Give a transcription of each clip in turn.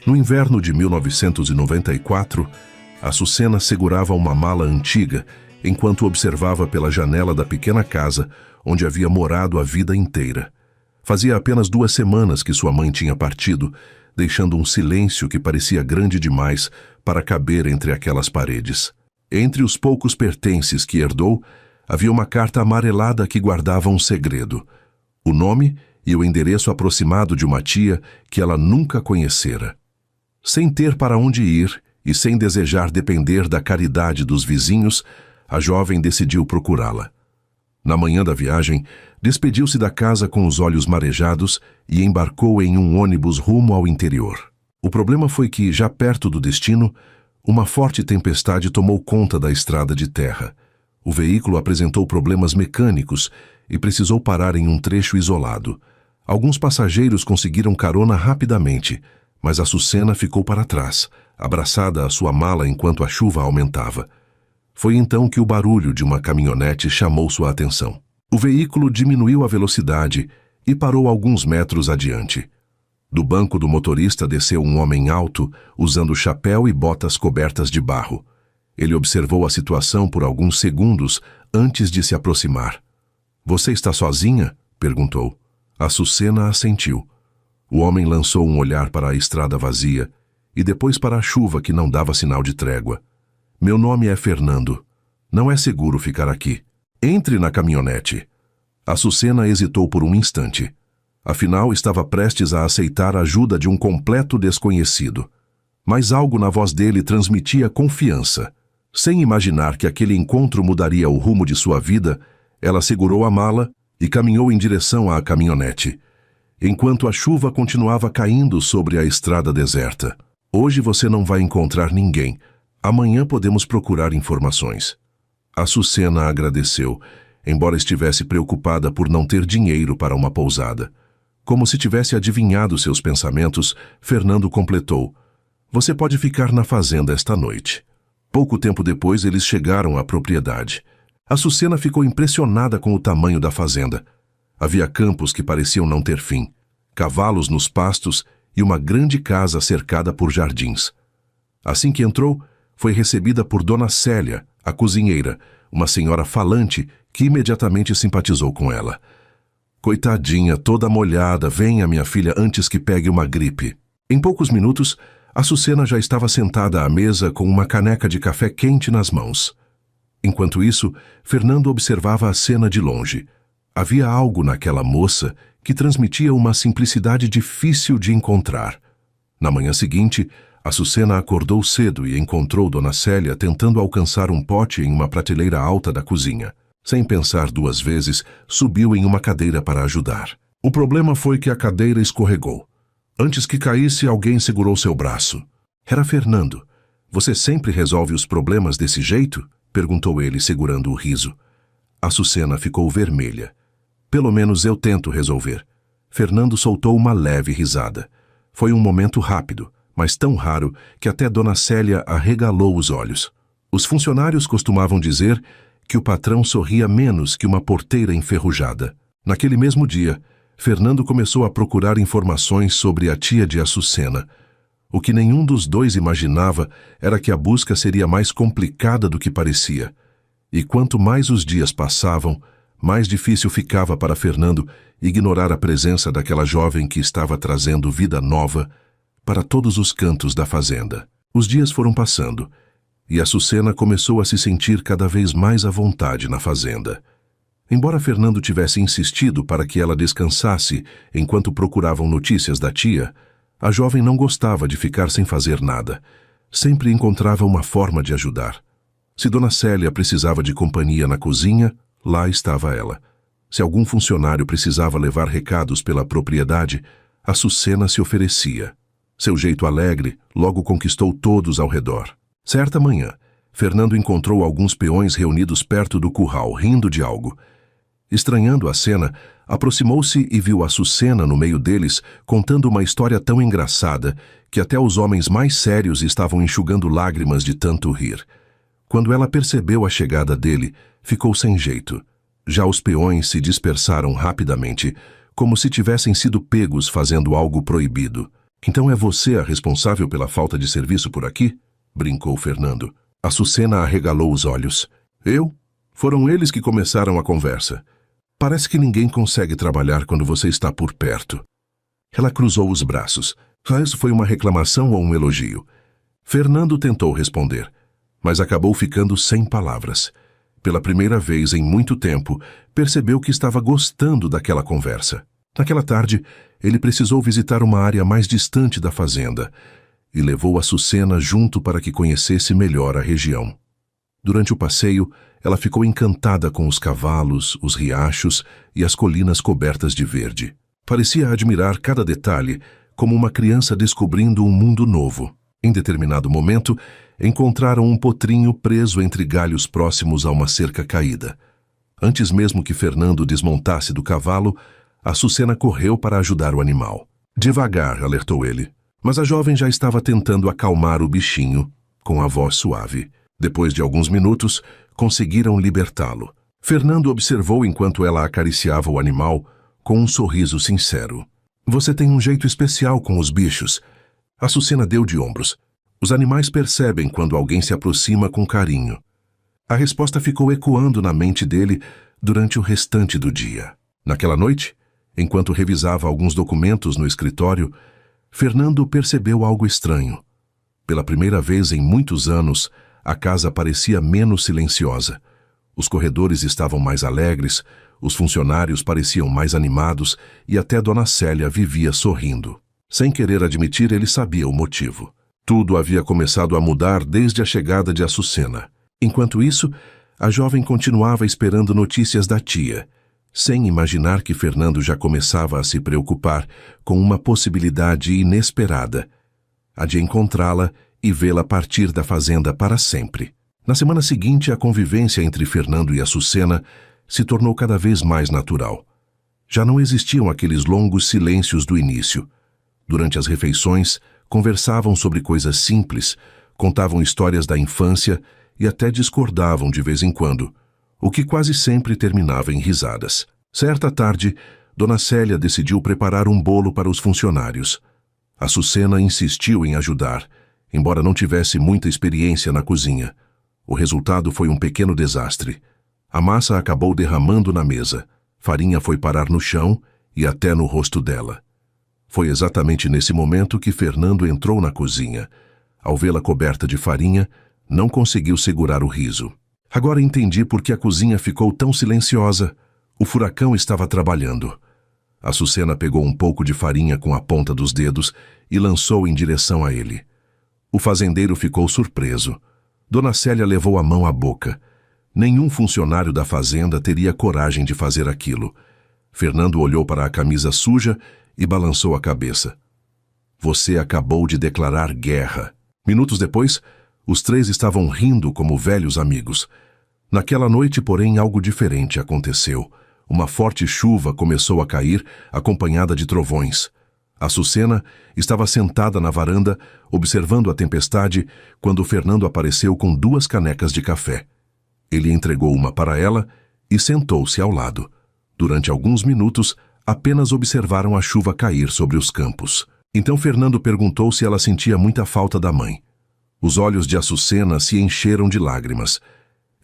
No inverno de 1994, Açucena segurava uma mala antiga enquanto observava pela janela da pequena casa onde havia morado a vida inteira. Fazia apenas 2 semanas que sua mãe tinha partido, deixando um silêncio que parecia grande demais para caber entre aquelas paredes. Entre os poucos pertences que herdou, havia uma carta amarelada que guardava um segredo: o nome e o endereço aproximado de uma tia que ela nunca conhecera. Sem ter para onde ir e sem desejar depender da caridade dos vizinhos, a jovem decidiu procurá-la. Na manhã da viagem, despediu-se da casa com os olhos marejados e embarcou em um ônibus rumo ao interior. O problema foi que, já perto do destino, uma forte tempestade tomou conta da estrada de terra. O veículo apresentou problemas mecânicos e precisou parar em um trecho isolado. Alguns passageiros conseguiram carona rapidamente, mas Açucena ficou para trás, abraçada à sua mala enquanto a chuva aumentava. Foi então que o barulho de uma caminhonete chamou sua atenção. O veículo diminuiu a velocidade e parou alguns metros adiante. Do banco do motorista desceu um homem alto, usando chapéu e botas cobertas de barro. Ele observou a situação por alguns segundos antes de se aproximar. "Você está sozinha?" perguntou. Açucena assentiu. O homem lançou um olhar para a estrada vazia e depois para a chuva que não dava sinal de trégua. "Meu nome é Fernando. Não é seguro ficar aqui. Entre na caminhonete." Açucena hesitou por um instante. Afinal, estava prestes a aceitar a ajuda de um completo desconhecido. Mas algo na voz dele transmitia confiança. Sem imaginar que aquele encontro mudaria o rumo de sua vida, ela segurou a mala e caminhou em direção à caminhonete, enquanto a chuva continuava caindo sobre a estrada deserta. "Hoje você não vai encontrar ninguém. Amanhã podemos procurar informações." Açucena agradeceu, embora estivesse preocupada por não ter dinheiro para uma pousada. Como se tivesse adivinhado seus pensamentos, Fernando completou: "Você pode ficar na fazenda esta noite." Pouco tempo depois, eles chegaram à propriedade. Açucena ficou impressionada com o tamanho da fazenda. Havia campos que pareciam não ter fim, cavalos nos pastos e uma grande casa cercada por jardins. Assim que entrou, foi recebida por Dona Célia, a cozinheira, uma senhora falante que imediatamente simpatizou com ela. "Coitadinha, toda molhada, venha, minha filha, antes que pegue uma gripe." Em poucos minutos, Açucena já estava sentada à mesa com uma caneca de café quente nas mãos. Enquanto isso, Fernando observava a cena de longe. Havia algo naquela moça que transmitia uma simplicidade difícil de encontrar. Na manhã seguinte, Açucena acordou cedo e encontrou Dona Célia tentando alcançar um pote em uma prateleira alta da cozinha. Sem pensar 2 vezes, subiu em uma cadeira para ajudar. O problema foi que a cadeira escorregou. Antes que caísse, alguém segurou seu braço. Era Fernando. "Você sempre resolve os problemas desse jeito?" perguntou ele, segurando o riso. Açucena ficou vermelha. "Pelo menos eu tento resolver." Fernando soltou uma leve risada. Foi um momento rápido, mas tão raro que até Dona Célia arregalou os olhos. Os funcionários costumavam dizer que o patrão sorria menos que uma porteira enferrujada. Naquele mesmo dia, Fernando começou a procurar informações sobre a tia de Açucena. O que nenhum dos dois imaginava era que a busca seria mais complicada do que parecia. E quanto mais os dias passavam, mais difícil ficava para Fernando ignorar a presença daquela jovem que estava trazendo vida nova para todos os cantos da fazenda. Os dias foram passando, e Açucena começou a se sentir cada vez mais à vontade na fazenda. Embora Fernando tivesse insistido para que ela descansasse enquanto procuravam notícias da tia, a jovem não gostava de ficar sem fazer nada. Sempre encontrava uma forma de ajudar. Se Dona Célia precisava de companhia na cozinha, lá estava ela. Se algum funcionário precisava levar recados pela propriedade, Açucena se oferecia. Seu jeito alegre logo conquistou todos ao redor. Certa manhã, Fernando encontrou alguns peões reunidos perto do curral, rindo de algo. Estranhando a cena, aproximou-se e viu Açucena no meio deles, contando uma história tão engraçada que até os homens mais sérios estavam enxugando lágrimas de tanto rir. Quando ela percebeu a chegada dele, ficou sem jeito. Já os peões se dispersaram rapidamente, como se tivessem sido pegos fazendo algo proibido. Então é você a responsável pela falta de serviço por aqui? Brincou Fernando. Açucena arregalou os olhos. Eu? Foram eles que começaram a conversa. Parece que ninguém consegue trabalhar quando você está por perto. Ela cruzou os braços. Isso foi uma reclamação ou um elogio? Fernando tentou responder, mas acabou ficando sem palavras. Pela primeira vez em muito tempo, percebeu que estava gostando daquela conversa. Naquela tarde, ele precisou visitar uma área mais distante da fazenda e levou Açucena junto para que conhecesse melhor a região. Durante o passeio, ela ficou encantada com os cavalos, os riachos e as colinas cobertas de verde. Parecia admirar cada detalhe, como uma criança descobrindo um mundo novo. Em determinado momento, encontraram um potrinho preso entre galhos próximos a uma cerca caída. Antes mesmo que Fernando desmontasse do cavalo, Açucena correu para ajudar o animal. Devagar, alertou ele, mas a jovem já estava tentando acalmar o bichinho, com a voz suave. Depois de alguns minutos, conseguiram libertá-lo. Fernando observou enquanto ela acariciava o animal, com um sorriso sincero. Você tem um jeito especial com os bichos. Açucena deu de ombros. Os animais percebem quando alguém se aproxima com carinho. A resposta ficou ecoando na mente dele durante o restante do dia. Naquela noite, enquanto revisava alguns documentos no escritório, Fernando percebeu algo estranho. Pela primeira vez em muitos anos, a casa parecia menos silenciosa. Os corredores estavam mais alegres, os funcionários pareciam mais animados e até Dona Célia vivia sorrindo. Sem querer admitir, ele sabia o motivo. Tudo havia começado a mudar desde a chegada de Açucena. Enquanto isso, a jovem continuava esperando notícias da tia, sem imaginar que Fernando já começava a se preocupar com uma possibilidade inesperada, a de encontrá-la e vê-la partir da fazenda para sempre. Na semana seguinte, a convivência entre Fernando e Açucena se tornou cada vez mais natural. Já não existiam aqueles longos silêncios do início. Durante as refeições, conversavam sobre coisas simples, contavam histórias da infância e até discordavam de vez em quando, o que quase sempre terminava em risadas. Certa tarde, Dona Célia decidiu preparar um bolo para os funcionários. Açucena insistiu em ajudar, embora não tivesse muita experiência na cozinha. O resultado foi um pequeno desastre. A massa acabou derramando na mesa, farinha foi parar no chão e até no rosto dela. Foi exatamente nesse momento que Fernando entrou na cozinha. Ao vê-la coberta de farinha, não conseguiu segurar o riso. Agora entendi por que a cozinha ficou tão silenciosa. O furacão estava trabalhando. Açucena pegou um pouco de farinha com a ponta dos dedos e lançou em direção a ele. O fazendeiro ficou surpreso. Dona Célia levou a mão à boca. Nenhum funcionário da fazenda teria coragem de fazer aquilo. Fernando olhou para a camisa suja e balançou a cabeça. Você acabou de declarar guerra. Minutos depois, os três estavam rindo como velhos amigos. Naquela noite, porém, algo diferente aconteceu. Uma forte chuva começou a cair, acompanhada de trovões. Açucena estava sentada na varanda, observando a tempestade, quando Fernando apareceu com 2 canecas de café. Ele entregou uma para ela e sentou-se ao lado. Durante alguns minutos, apenas observaram a chuva cair sobre os campos. Então Fernando perguntou se ela sentia muita falta da mãe. Os olhos de Açucena se encheram de lágrimas.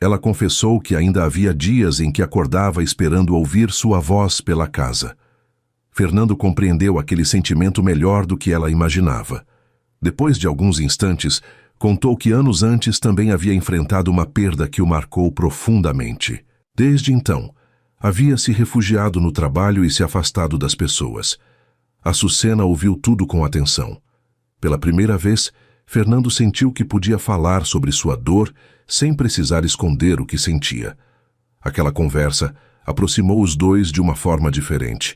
Ela confessou que ainda havia dias em que acordava esperando ouvir sua voz pela casa. Fernando compreendeu aquele sentimento melhor do que ela imaginava. Depois de alguns instantes, contou que anos antes também havia enfrentado uma perda que o marcou profundamente. Desde então, havia se refugiado no trabalho e se afastado das pessoas. Açucena ouviu tudo com atenção. Pela primeira vez, Fernando sentiu que podia falar sobre sua dor sem precisar esconder o que sentia. Aquela conversa aproximou os dois de uma forma diferente.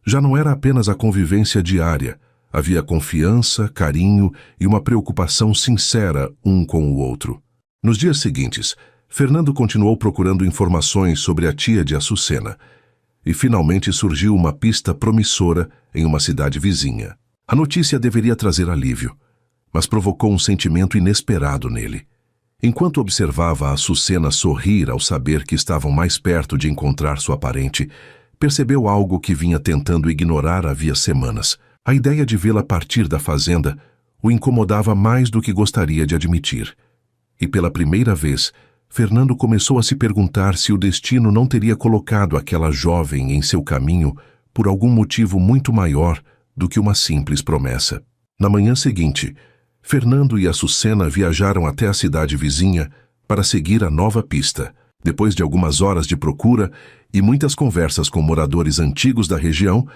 Já não era apenas a convivência diária, havia confiança, carinho e uma preocupação sincera um com o outro. Nos dias seguintes, Fernando continuou procurando informações sobre a tia de Açucena e finalmente surgiu uma pista promissora em uma cidade vizinha. A notícia deveria trazer alívio, mas provocou um sentimento inesperado nele. Enquanto observava a Açucena sorrir ao saber que estavam mais perto de encontrar sua parente, percebeu algo que vinha tentando ignorar havia semanas. A ideia de vê-la partir da fazenda o incomodava mais do que gostaria de admitir. E pela primeira vez, Fernando começou a se perguntar se o destino não teria colocado aquela jovem em seu caminho por algum motivo muito maior do que uma simples promessa. Na manhã seguinte, Fernando e Açucena viajaram até a cidade vizinha para seguir a nova pista. Depois de algumas horas de procura e muitas conversas com moradores antigos da região,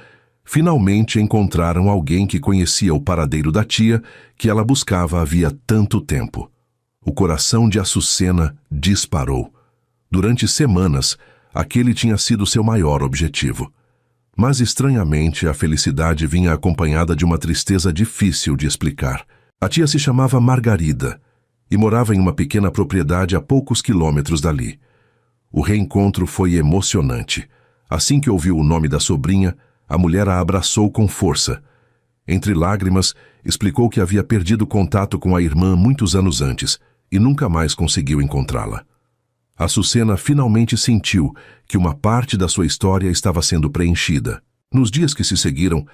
finalmente encontraram alguém que conhecia o paradeiro da tia que ela buscava havia tanto tempo. O coração de Açucena disparou. Durante semanas, aquele tinha sido seu maior objetivo. Mas, estranhamente, a felicidade vinha acompanhada de uma tristeza difícil de explicar. A tia se chamava Margarida e morava em uma pequena propriedade a poucos quilômetros dali. O reencontro foi emocionante. Assim que ouviu o nome da sobrinha, a mulher a abraçou com força. Entre lágrimas, explicou que havia perdido contato com a irmã muitos anos antes e nunca mais conseguiu encontrá-la. Açucena finalmente sentiu que uma parte da sua história estava sendo preenchida. Nos dias que se seguiram,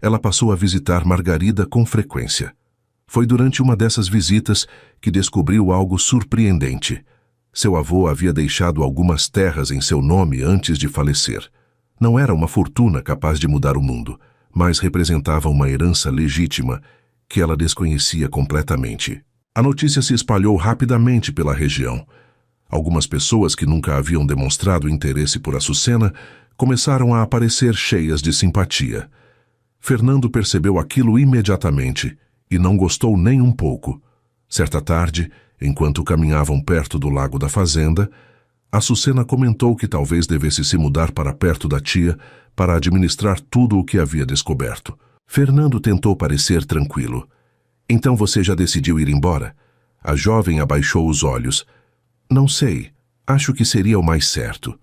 ela passou a visitar Margarida com frequência. Foi durante uma dessas visitas que descobriu algo surpreendente. Seu avô havia deixado algumas terras em seu nome antes de falecer. Não era uma fortuna capaz de mudar o mundo, mas representava uma herança legítima que ela desconhecia completamente. A notícia se espalhou rapidamente pela região. Algumas pessoas que nunca haviam demonstrado interesse por Açucena começaram a aparecer cheias de simpatia. Fernando percebeu aquilo imediatamente e não gostou nem um pouco. Certa tarde, enquanto caminhavam perto do lago da fazenda, Açucena comentou que talvez devesse se mudar para perto da tia para administrar tudo o que havia descoberto. Fernando tentou parecer tranquilo. Então você já decidiu ir embora? A jovem abaixou os olhos. Não sei, acho que seria o mais certo.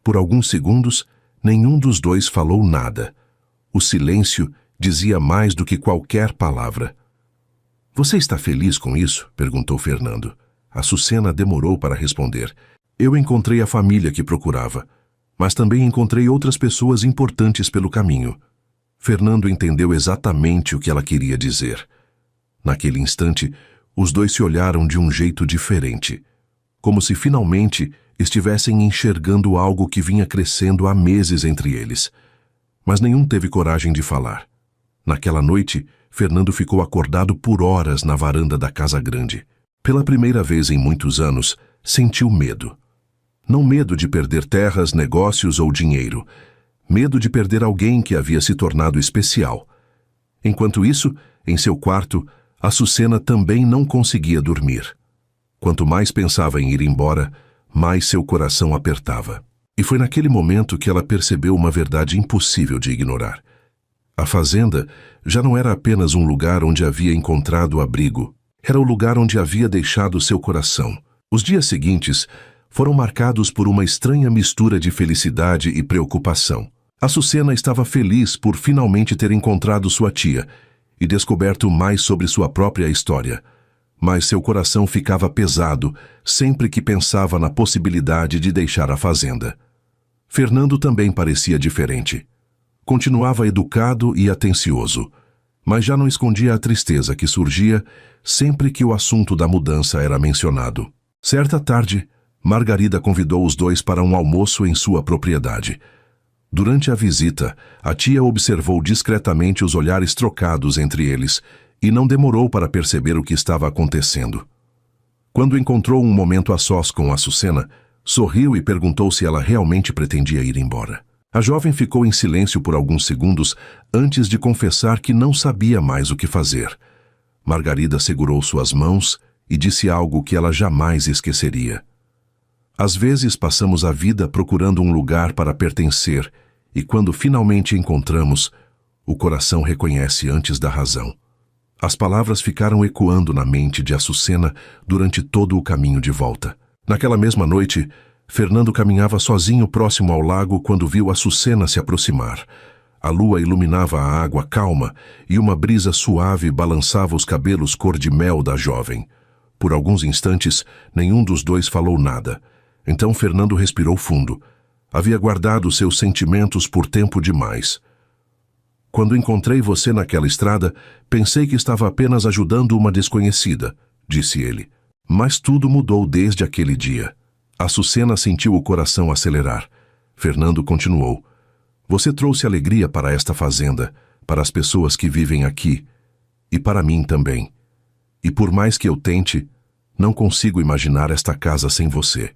Por alguns segundos, nenhum dos dois falou nada. O silêncio dizia mais do que qualquer palavra. Você está feliz com isso? Perguntou Fernando. Açucena demorou para responder. Eu encontrei a família que procurava, mas também encontrei outras pessoas importantes pelo caminho. Fernando entendeu exatamente o que ela queria dizer. Naquele instante, os dois se olharam de um jeito diferente, como se finalmente estivessem enxergando algo que vinha crescendo há meses entre eles. Mas nenhum teve coragem de falar. Naquela noite, Fernando ficou acordado por horas na varanda da casa grande. Pela primeira vez em muitos anos, sentiu medo. Não medo de perder terras, negócios ou dinheiro. Medo de perder alguém que havia se tornado especial. Enquanto isso, em seu quarto, Açucena também não conseguia dormir. Quanto mais pensava em ir embora, mais seu coração apertava. E foi naquele momento que ela percebeu uma verdade impossível de ignorar. A fazenda já não era apenas um lugar onde havia encontrado abrigo. Era o lugar onde havia deixado seu coração. Os dias seguintes foram marcados por uma estranha mistura de felicidade e preocupação. Açucena estava feliz por finalmente ter encontrado sua tia e descoberto mais sobre sua própria história. Mas seu coração ficava pesado sempre que pensava na possibilidade de deixar a fazenda. Fernando também parecia diferente. Continuava educado e atencioso, mas já não escondia a tristeza que surgia sempre que o assunto da mudança era mencionado. Certa tarde, Margarida convidou os dois para um almoço em sua propriedade. Durante a visita, a tia observou discretamente os olhares trocados entre eles e não demorou para perceber o que estava acontecendo. Quando encontrou um momento a sós com Açucena, sorriu e perguntou se ela realmente pretendia ir embora. A jovem ficou em silêncio por alguns segundos antes de confessar que não sabia mais o que fazer. Margarida segurou suas mãos e disse algo que ela jamais esqueceria. Às vezes passamos a vida procurando um lugar para pertencer e quando finalmente encontramos, o coração reconhece antes da razão. As palavras ficaram ecoando na mente de Açucena durante todo o caminho de volta. Naquela mesma noite, Fernando caminhava sozinho próximo ao lago quando viu Açucena se aproximar. A lua iluminava a água calma e uma brisa suave balançava os cabelos cor-de-mel da jovem. Por alguns instantes, nenhum dos dois falou nada. Então Fernando respirou fundo. Havia guardado seus sentimentos por tempo demais. Quando encontrei você naquela estrada, pensei que estava apenas ajudando uma desconhecida, disse ele. Mas tudo mudou desde aquele dia. Açucena sentiu o coração acelerar. Fernando continuou. Você trouxe alegria para esta fazenda, para as pessoas que vivem aqui, e para mim também. E por mais que eu tente, não consigo imaginar esta casa sem você.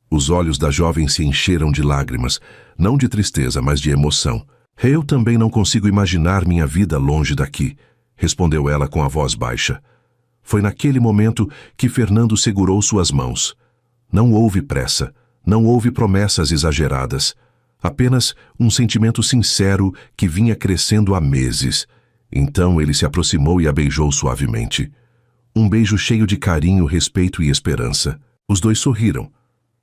Os olhos da jovem se encheram de lágrimas, não de tristeza, mas de emoção. Eu também não consigo imaginar minha vida longe daqui, respondeu ela com a voz baixa. Foi naquele momento que Fernando segurou suas mãos. Não houve pressa, não houve promessas exageradas. Apenas um sentimento sincero que vinha crescendo há meses. Então ele se aproximou e a beijou suavemente. Um beijo cheio de carinho, respeito e esperança. Os dois sorriram,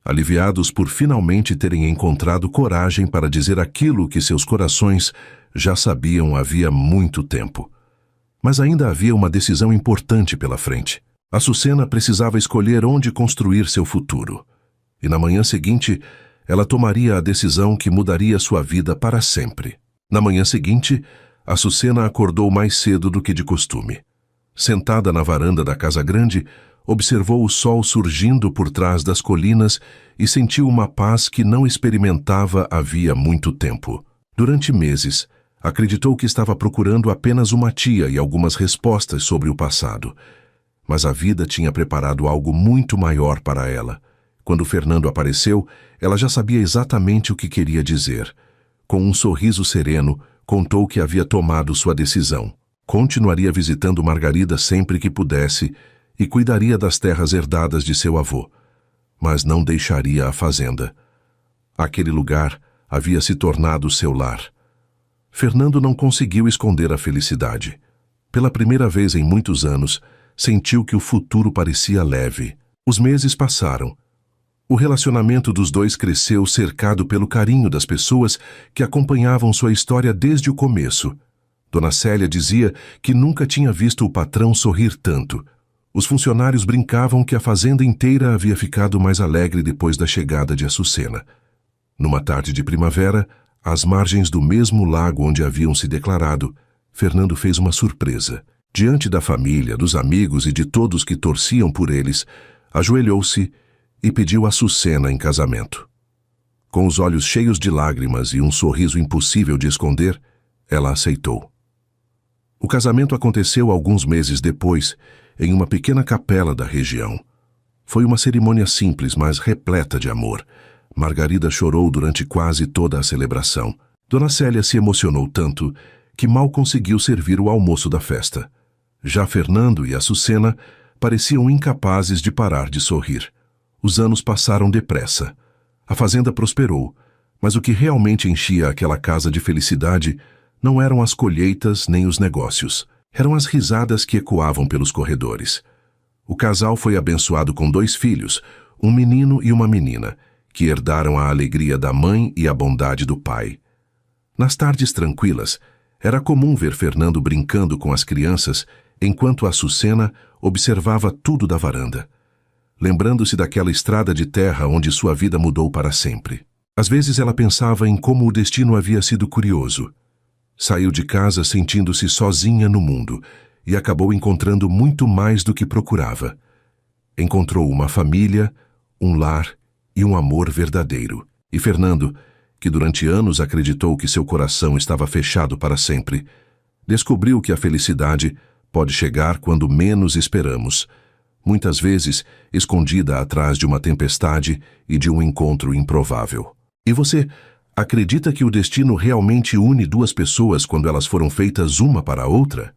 aliviados por finalmente terem encontrado coragem para dizer aquilo que seus corações já sabiam havia muito tempo. Mas ainda havia uma decisão importante pela frente. Açucena precisava escolher onde construir seu futuro. E na manhã seguinte, ela tomaria a decisão que mudaria sua vida para sempre. Na manhã seguinte, Açucena acordou mais cedo do que de costume. Sentada na varanda da casa grande, observou o sol surgindo por trás das colinas e sentiu uma paz que não experimentava havia muito tempo. Durante meses, acreditou que estava procurando apenas uma tia e algumas respostas sobre o passado. Mas a vida tinha preparado algo muito maior para ela. Quando Fernando apareceu, ela já sabia exatamente o que queria dizer. Com um sorriso sereno, contou que havia tomado sua decisão. Continuaria visitando Margarida sempre que pudesse e cuidaria das terras herdadas de seu avô. Mas não deixaria a fazenda. Aquele lugar havia se tornado seu lar. Fernando não conseguiu esconder a felicidade. Pela primeira vez em muitos anos, sentiu que o futuro parecia leve. Os meses passaram. O relacionamento dos dois cresceu cercado pelo carinho das pessoas que acompanhavam sua história desde o começo. Dona Célia dizia que nunca tinha visto o patrão sorrir tanto. Os funcionários brincavam que a fazenda inteira havia ficado mais alegre depois da chegada de Açucena. Numa tarde de primavera, às margens do mesmo lago onde haviam se declarado, Fernando fez uma surpresa. Diante da família, dos amigos e de todos que torciam por eles, ajoelhou-se e pediu Açucena em casamento. Com os olhos cheios de lágrimas e um sorriso impossível de esconder, ela aceitou. O casamento aconteceu alguns meses depois, em uma pequena capela da região. Foi uma cerimônia simples, mas repleta de amor. Margarida chorou durante quase toda a celebração. Dona Célia se emocionou tanto que mal conseguiu servir o almoço da festa. Já Fernando e Açucena pareciam incapazes de parar de sorrir. Os anos passaram depressa. A fazenda prosperou, mas o que realmente enchia aquela casa de felicidade não eram as colheitas nem os negócios. Eram as risadas que ecoavam pelos corredores. O casal foi abençoado com 2 filhos, um menino e uma menina, que herdaram a alegria da mãe e a bondade do pai. Nas tardes tranquilas, era comum ver Fernando brincando com as crianças, enquanto Açucena observava tudo da varanda, lembrando-se daquela estrada de terra onde sua vida mudou para sempre. Às vezes ela pensava em como o destino havia sido curioso. Saiu de casa sentindo-se sozinha no mundo e acabou encontrando muito mais do que procurava. Encontrou uma família, um lar e um amor verdadeiro. E Fernando, que durante anos acreditou que seu coração estava fechado para sempre, descobriu que a felicidade pode chegar quando menos esperamos, muitas vezes escondida atrás de uma tempestade e de um encontro improvável. E você acredita que o destino realmente une 2 pessoas quando elas foram feitas uma para a outra?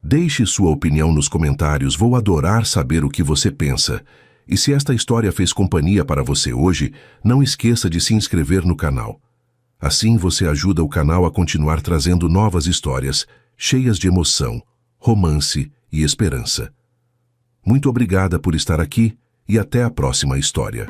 Deixe sua opinião nos comentários, vou adorar saber o que você pensa. E se esta história fez companhia para você hoje, não esqueça de se inscrever no canal. Assim você ajuda o canal a continuar trazendo novas histórias, cheias de emoção, romance e esperança. Muito obrigada por estar aqui e até a próxima história.